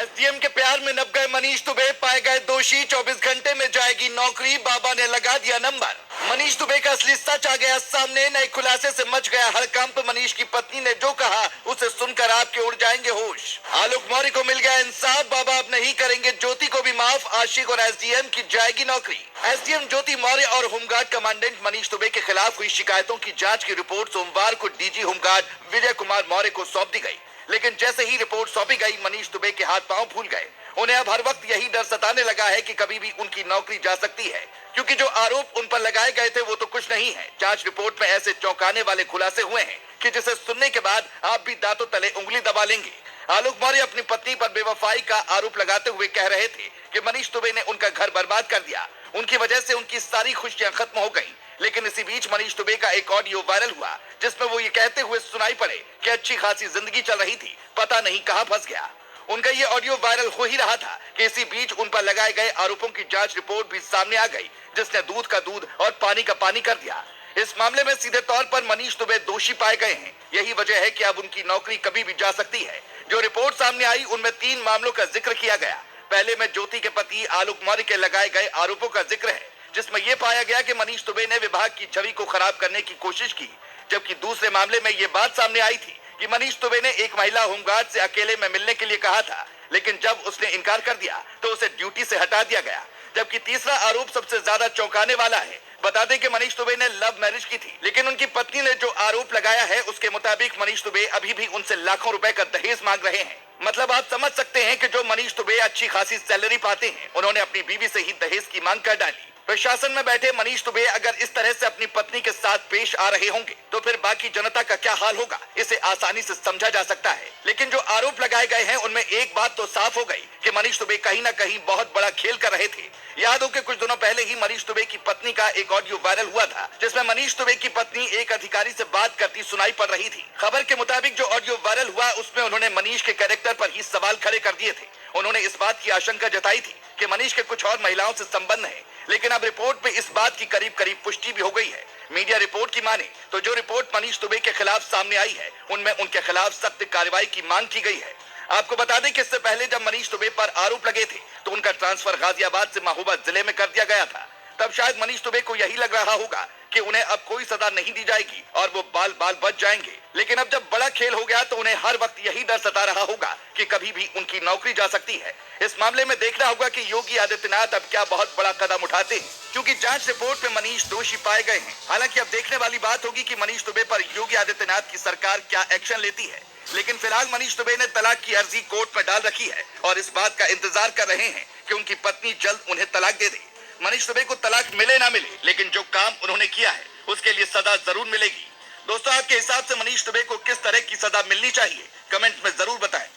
SDM के प्यार में नप गए मनीष दुबे, पाए गए दोषी। 24 घंटे में जाएगी नौकरी, बाबा ने लगा दिया नंबर। मनीष दुबे का असली सच आ गया सामने, नए खुलासे से मच गया हड़कंप। मनीष की पत्नी ने जो कहा उसे सुनकर आपके उड़ जाएंगे होश। आलोक मौर्य को मिल गया इंसाफ, बाबा अब नहीं करेंगे ज्योति को भी माफ। आशिक और एसडीएम की जाएगी नौकरी। एसडीएम ज्योति मौर्य और होमगार्ड कमांडेंट मनीष दुबे के खिलाफ हुई शिकायतों की जांच की रिपोर्ट सोमवार को डीजी होमगार्ड विजय कुमार मौर्य को सौंप दी गई। लेकिन जैसे ही रिपोर्ट सौंपी गई, मनीष दुबे के हाथ पांव फूल गए। उन्हें अब हर वक्त यही डर सताने लगा है कि कभी भी उनकी नौकरी जा सकती है, क्योंकि जो आरोप उन पर लगाए गए थे वो तो कुछ नहीं है। जांच रिपोर्ट में ऐसे चौंकाने वाले खुलासे हुए हैं कि जिसे सुनने के बाद आप भी दांतों तले उंगली दबा लेंगे। आलोक मौर्य अपनी पत्नी पर बेवफाई का आरोप लगाते हुए कह रहे थे कि मनीष दुबे ने उनका घर बर्बाद कर दिया, उनकी वजह से उनकी सारी खुशियां खत्म हो गई। लेकिन इसी बीच मनीष दुबे का एक ऑडियो वायरल हुआ, जिसमें वो ये कहते हुए सुनाई पड़े कि अच्छी खासी जिंदगी चल रही थी, पता नहीं कहां फंस गया। उनका ये ऑडियो वायरल हो ही रहा था कि इसी बीच उन पर लगाए गए आरोपों की जांच रिपोर्ट भी सामने आ गई, जिसने दूध का दूध और पानी का पानी कर दिया। इस मामले में सीधे तौर पर मनीष दुबे दोषी पाए गए हैं। यही वजह है कि अब उनकी नौकरी कभी भी जा सकती है। जो रिपोर्ट सामने आई उनमें 3 मामलों का जिक्र किया गया। पहले में ज्योति के पति आलोक मौर्य के लगाए गए आरोपों का जिक्र है, जिसमें यह पाया गया कि मनीष दुबे ने विभाग की छवि को खराब करने की कोशिश की। जबकि दूसरे मामले में यह बात सामने आई थी कि मनीष दुबे ने एक महिला होमगार्ड से अकेले में मिलने के लिए कहा था, लेकिन जब उसने इनकार कर दिया तो उसे ड्यूटी से हटा दिया गया। जबकि तीसरा आरोप सबसे ज्यादा चौंकाने वाला है। बता दें कि मनीष दुबे ने लव मैरिज की थी, लेकिन उनकी पत्नी ने जो आरोप लगाया है उसके मुताबिक मनीष दुबे अभी भी उनसे लाखों रुपए का दहेज मांग रहे हैं। मतलब आप समझ सकते हैं कि जो मनीष दुबे अच्छी खासी सैलरी पाते हैं, उन्होंने अपनी बीवी से ही दहेज की मांग कर डाली। प्रशासन में बैठे मनीष दुबे अगर इस तरह से अपनी पत्नी के साथ पेश आ रहे होंगे तो फिर बाकी जनता का क्या हाल होगा, इसे आसानी से समझा जा सकता है। लेकिन जो आरोप लगाए गए हैं उनमें एक बात तो साफ हो गई कि मनीष दुबे कहीं ना कहीं बहुत बड़ा खेल कर रहे थे। याद हो कि कुछ दिनों पहले ही मनीष दुबे की पत्नी का एक ऑडियो वायरल हुआ था, जिसमें मनीष दुबे की पत्नी एक अधिकारी से बात करती सुनाई पड़ रही थी। खबर के मुताबिक जो ऑडियो वायरल हुआ उसमें उन्होंने मनीष के कैरेक्टर पर ही सवाल खड़े कर दिए थे। उन्होंने इस बात की आशंका जताई थी कि मनीष के कुछ और महिलाओं से संबंध है, लेकिन अब रिपोर्ट में इस बात की करीब करीब पुष्टि भी हो गई है। मीडिया रिपोर्ट की माने तो जो रिपोर्ट मनीष दुबे के खिलाफ सामने आई है उनमें उनके खिलाफ सख्त कार्रवाई की मांग की गई है। आपको बता दें कि इससे पहले जब मनीष दुबे पर आरोप लगे थे तो उनका ट्रांसफर गाजियाबाद से महोबा जिले में कर दिया गया था। तब शायद मनीष दुबे को यही लग रहा होगा कि उन्हें अब कोई सजा नहीं दी जाएगी और वो बाल बाल बच जाएंगे। लेकिन अब जब बड़ा खेल हो गया तो उन्हें हर वक्त यही डर सता रहा होगा कि कभी भी उनकी नौकरी जा सकती है। इस मामले में देखना होगा कि योगी आदित्यनाथ अब क्या बहुत बड़ा कदम उठाते हैं, क्योंकि जांच रिपोर्ट में मनीष दोषी पाए गए हैं। हालांकि अब देखने वाली बात होगी कि मनीष दुबे पर योगी आदित्यनाथ की सरकार क्या एक्शन लेती है। लेकिन फिलहाल मनीष दुबे ने तलाक की अर्जी कोर्ट में डाल रखी है और इस बात का इंतजार कर रहे हैं कि उनकी पत्नी जल्द उन्हें तलाक दे दे। मनीष दुबे को तलाक मिले ना मिले, लेकिन जो काम उन्होंने किया है उसके लिए सजा जरूर मिलेगी। दोस्तों, आपके हिसाब से मनीष दुबे को किस तरह की सजा मिलनी चाहिए, कमेंट में जरूर बताएं।